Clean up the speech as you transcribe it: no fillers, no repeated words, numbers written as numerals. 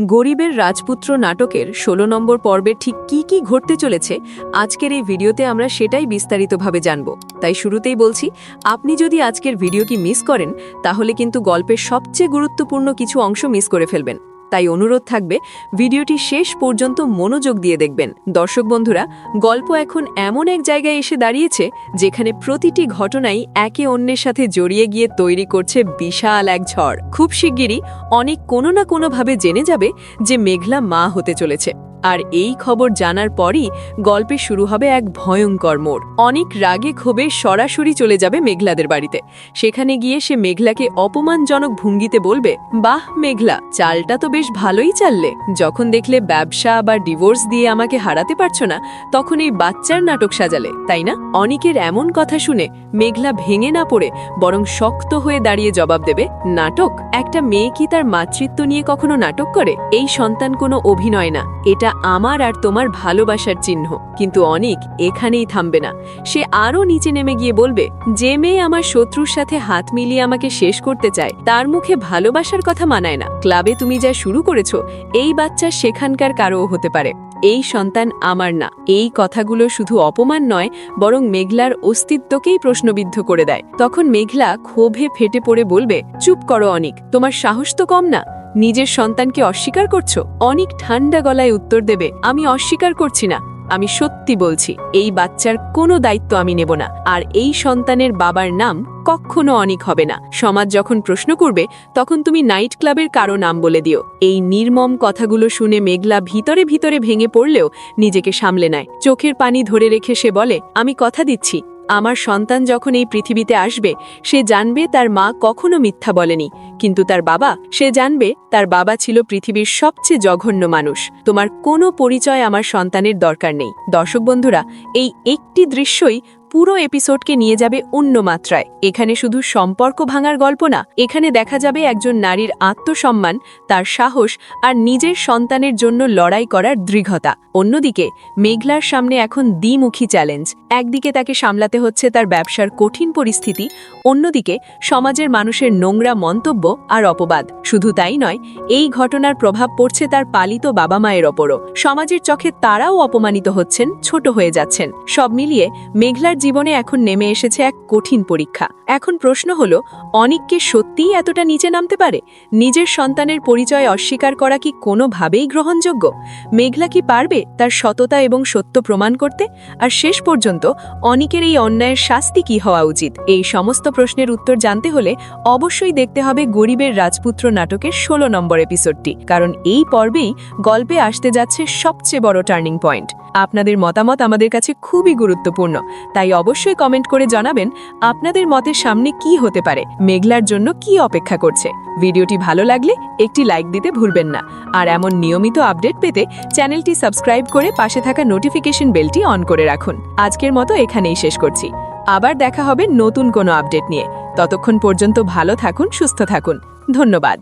গরিবের রাজপুত্র নাটকের ১৬ নম্বর পর্বে ঠিক কি ঘটতে চলেছে আজকের এই ভিডিওতে আমরা সেটাই বিস্তারিতভাবে জানব। তাই শুরুতেই বলছি, আপনি যদি আজকের ভিডিওটি মিস করেন তাহলে কিন্তু গল্পের সবচেয়ে গুরুত্বপূর্ণ কিছু অংশ মিস করে ফেলবেন। তাই অনুরোধ থাকবে ভিডিওটি শেষ পর্যন্ত মনোযোগ দিয়ে দেখবেন। দর্শক বন্ধুরা, গল্প এখন এমন এক জায়গায় এসে দাঁড়িয়েছে যেখানে প্রতিটি ঘটনাই একে অন্যের সাথে জড়িয়ে গিয়ে তৈরি করছে বিশাল এক ঝড়। খুব শিগগিরই অনেক কোনো না কোনোভাবে জেনে যাবে যে মেঘলা মা হতে চলেছে, আর এই খবর জানার পরই গল্পে শুরু হবে এক ভয়ঙ্কর মোড়। অনেক রাগে ক্ষোভে সরাসরি চলে যাবে মেঘলাদের বাড়িতে। সেখানে গিয়ে সে মেঘলাকে অপমানজনক ভঙ্গিতে বলবে, বাহ মেঘলা, চালটা তো বেশ ভালোই চাললে। যখন দেখলে ব্যবসা বা ডিভোর্স দিয়ে আমাকে হারাতে পারছো না, তখন এই বাচ্চার নাটক সাজালে, তাই না? অনেকের এমন কথা শুনে মেঘলা ভেঙে না পড়ে বরং শক্ত হয়ে দাঁড়িয়ে জবাব দেবে, নাটক? একটা মেয়ে কি তার মাতৃত্ব নিয়ে কখনো নাটক করে? এই সন্তান কোনো অভিনয় না, এটা আমার আর তোমার ভালোবাসার চিহ্ন। কিন্তু অনেক এখানেই থামবে না। সে আরও নিচে নেমে গিয়ে বলবে, যে মেয়ে আমার শত্রুর সাথে হাত মিলিয়ে আমাকে শেষ করতে চায় তার মুখে ভালোবাসার কথা মানায় না। ক্লাবে তুমি যা শুরু করেছো, এই বাচ্চা সেখানকার কারও হতে পারে। এই সন্তান আমার না। এই কথাগুলো শুধু অপমান নয়, বরং মেঘলার অস্তিত্বকেই প্রশ্নবিদ্ধ করে দেয়। তখন মেঘলা ক্ষোভে ফেটে পড়ে বলবে, চুপ করো অনিক, তোমার সাহস তো কম না। নিজের সন্তানকে অস্বীকার করছো? অনিক ঠান্ডা গলায় উত্তর দেবে, আমি অস্বীকার করছি না, আমি সত্যি বলছি, এই বাচ্চার কোনো দায়িত্ব আমি নেব না, আর এই সন্তানের বাবার নাম কখনো অনিক হবে না। সমাজ যখন প্রশ্ন করবে তখন তুমি নাইট ক্লাবের কারো নাম বলে দিও। এই নির্মম কথাগুলো শুনে মেঘলা ভিতরে ভিতরে ভেঙে পড়লেও নিজেকে সামলে নেয়। চোখের পানি ধরে রেখে সে বলে, আমি কথা দিচ্ছি, আমার সন্তান যখন এই পৃথিবীতে আসবে সে জানবে তার মা কখনো মিথ্যা বলেনি, কিন্তু তার বাবা, সে জানবে তার বাবা ছিল পৃথিবীর সবচেয়ে জঘন্য মানুষ। তোমার কোনো পরিচয় আমার সন্তানের দরকার নেই। দর্শক বন্ধুরা, এই একটি দৃশ্যই পুরো এপিসোডকে নিয়ে যাবে অন্য মাত্রায়। এখানে শুধু সম্পর্ক ভাঙার গল্প না, এখানে দেখা যাবে একজন নারীর আত্মসম্মান, তার সাহস আর নিজের সন্তানের জন্য লড়াই করার দৃঢ়তা। অন্যদিকে মেঘলার সামনে এখন দ্বিমুখী চ্যালেঞ্জ। একদিকে তাকে সামলাতে হচ্ছে তার ব্যবসার কঠিন পরিস্থিতি, অন্যদিকে সমাজের মানুষের নোংরা মন্তব্য আর অপবাদ। শুধু তাই নয়, এই ঘটনার প্রভাব পড়ছে তার পালিত বাবা মায়ের ওপরও। সমাজের চোখে তারাও অপমানিত হচ্ছেন, ছোট হয়ে যাচ্ছেন। সব মিলিয়ে মেঘলার জীবনে এখন নেমে এসেছে এক কঠিন পরীক্ষা। এখন প্রশ্ন হলো, অনিককে সত্যিই এতটা নিচে নামতে পারে? নিজের সন্তানের পরিচয় অস্বীকার করা কি কোনোভাবেই গ্রহণযোগ্য? মেঘলা কি পারবে তার সততা এবং সত্য প্রমাণ করতে? আর শেষ পর্যন্ত অনিকের এই অন্যায়ের শাস্তি কি হওয়া উচিত? এই সমস্ত প্রশ্নের উত্তর জানতে হলে অবশ্যই দেখতে হবে গরিবের রাজপুত্র নাটকের ১৬ নম্বর এপিসোডটি, কারণ এই পর্বেই গল্পে আসতে যাচ্ছে সবচেয়ে বড় টার্নিং পয়েন্ট। আপনাদের মতামত আমাদের কাছে খুবই গুরুত্বপূর্ণ, তাই অবশ্যই কমেন্ট করে জানাবেন আপনাদের মতের সামনে কি হতে পারে, মেঘলার জন্য কি অপেক্ষা করছে। ভিডিওটি ভালো লাগলে একটি লাইক দিতে ভুলবেন না, আর এমন নিয়মিত আপডেট পেতে চ্যানেলটি সাবস্ক্রাইব করে পাশে থাকা নোটিফিকেশন বেলটি অন করে রাখুন। আজকের মতো এখানেই শেষ করছি। আবার দেখা হবে নতুন কোনো আপডেট নিয়ে। ততক্ষণ পর্যন্ত ভালো থাকুন, সুস্থ থাকুন। ধন্যবাদ।